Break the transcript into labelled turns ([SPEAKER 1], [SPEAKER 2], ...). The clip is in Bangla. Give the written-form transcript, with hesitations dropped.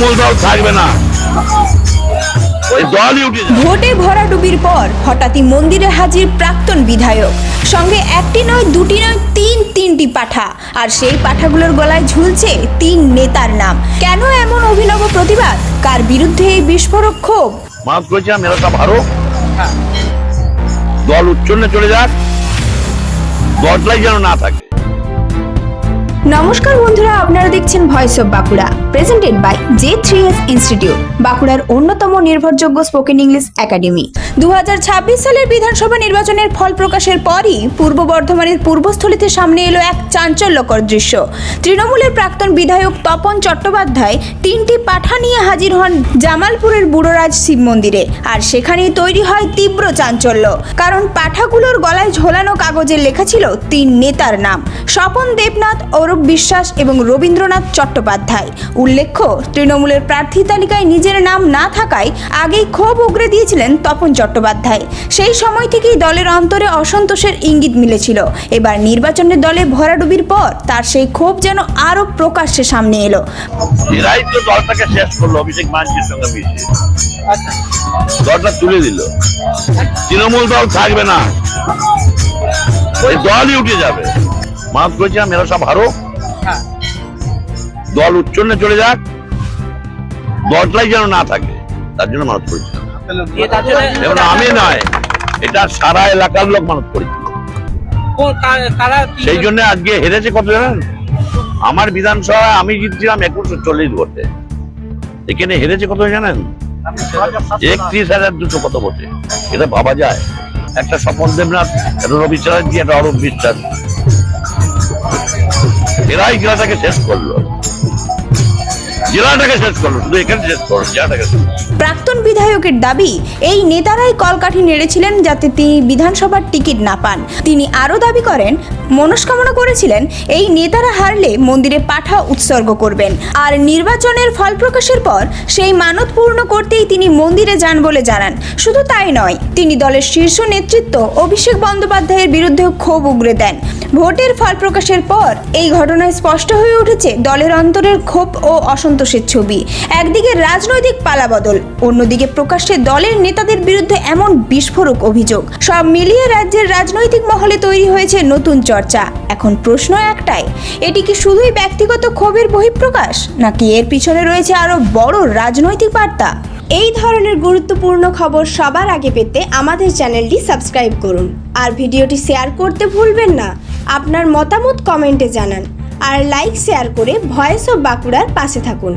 [SPEAKER 1] তৃণমূল দল থাকবে না,
[SPEAKER 2] ভোটে ভরাডুবির পর হঠাৎই মন্দিরে হাজির প্রাক্তন বিধায়ক, সঙ্গে একটি নয় দুটি নয় তিনটি পাঠা, আর সেই পাঠাগুলোর গলায় ঝুলছে 3 নেতার নাম। কেন এমন অভিনব প্রতিবাদ? কার বিরুদ্ধে এই বিস্ফোরক ক্ষোভ?
[SPEAKER 1] মানত করেছিলাম এলাকা ভালো, দল উচ্চন্নে চলে যাক, দলটাই যেন না থাকে।
[SPEAKER 2] নমস্কার বন্ধুরা, আপনারা দেখছেন voice of Bankura, presented by J3S institute, বাঁকুড়ার অন্যতম নির্ভরযোগ্য স্পোকেন ইংলিশ একাডেমি। 2026 সালের বিধানসভা নির্বাচনের ফল প্রকাশের পরই পূর্ব বর্ধমানের পূর্বস্থলীতে সামনে এলো এক চাঞ্চল্যকর দৃশ্য। তৃণমূলের প্রাক্তন বিধায়ক তপন চট্টোপাধ্যায় 3টি পাঠা নিয়ে হাজির হন জামালপুরের বুড়োরাজ শিব মন্দিরে, আর সেখানেই তৈরি হয় তীব্র চাঞ্চল্য। কারণ পাঠাগুলোর গলায় ঝোলানো কাগজে লেখা ছিল 3 নেতার নাম: স্বপন দেবনাথ, অরূপ বিশ্বাস এবং রবীন্দ্রনাথ চট্টোপাধ্যায়। উল্লেখ্য, তৃণমূলের প্রার্থী তালিকায় নিজের নাম না থাকায় আগেই ক্ষোভ উগরে দিয়েছিলেন তপন চট্টোপাধ্যায়। সেই সময় থেকেই দলের অন্তরে অসন্তোষের ইঙ্গিত মিলেছিল। এবার নির্বাচনের দলে ভরাডুবির পর তার সেই ক্ষোভ যেন আরো প্রকাশ্যে সামনে এলো।
[SPEAKER 1] এরাই তো দলটাকে শেষ করলো, অভিষেক ব্যানার্জির সঙ্গে মিশে দলটা তুলে দিল। তৃণমূল দল থাকবে না, ওই দলই উঠে যাবে। মানত করেছিলাম এরা সব হারো, দল উচ্চন্নে চলে যাক, দলটাই যেন না থাকে, তার জন্য মানত করেছিলাম। এবং আমি নয়, এটা সারা এলাকার লোক মানত করেছিল। সেই জন্য আজকে হেরেছে কত জানেন? আমার বিধানসভায় আমি জিতছিলাম 2140 ভোটে, এখানে হেরেছে কত জানেন? 31,200 কত ভোটে। এটা ভাবা যায়? একটা স্বপন দেবনাথ, একটা রবি চ্যাটার্জি, একটা অরূপ বিশ্বাস, এরাই জেলাটাকে শেষ করলো, জেলাটাকে শেষ করলো, শুধু এখানে শেষ করলো, জেলাটাকে শেষ করলো।
[SPEAKER 2] প্রাক্তন বিধায়কের দাবি, এই নেতারাই কলকাঠি নেড়েছিলেন যাতে তিনি বিধানসভার টিকিট না পান। তিনি আরও দাবি করেন, মনস্কামনা করেছিলেন এই নেতারা হারলে মন্দিরে পাঠা উৎসর্গ করবেন, আর নির্বাচনের ফল প্রকাশের পর সেই মানত পূর্ণ করতেই তিনি মন্দিরে যান বলে জানান। শুধু তাই নয়, তিনি দলের শীর্ষ নেতৃত্ব অভিষেক বন্দ্যোপাধ্যায়ের বিরুদ্ধেও ক্ষোভ উগরে দেন। ভোটের ফল প্রকাশের পর এই ঘটনায় স্পষ্ট হয়ে উঠেছে দলের অন্তরের ক্ষোভ ও অসন্তোষের ছবি। একদিকে রাজনৈতিক পালাবদল, অন্যদিকে প্রকাশ্যে দলের নেতাদের বিরুদ্ধে এমন বিস্ফোরক অভিযোগ। সব মিলিয়ে রাজ্যের রাজনৈতিক মহলে তৈরি হয়েছে নতুন চর্চা। এখন প্রশ্ন একটাই, এটি কি শুধুই ব্যক্তিগত ক্ষোভের বহিঃপ্রকাশ, নাকি এর পিছনে রয়েছে আরো বড় রাজনৈতিক বার্তা? এই ধরনের গুরুত্বপূর্ণ খবর সবার আগে পেতে আমাদের চ্যানেলটি সাবস্ক্রাইব করুন, আর ভিডিওটি শেয়ার করতে ভুলবেন না। আপনার মতামত কমেন্টে জানান, আর লাইক শেয়ার করে ভয়েস অফ বাঁকুড়ার পাশে থাকুন।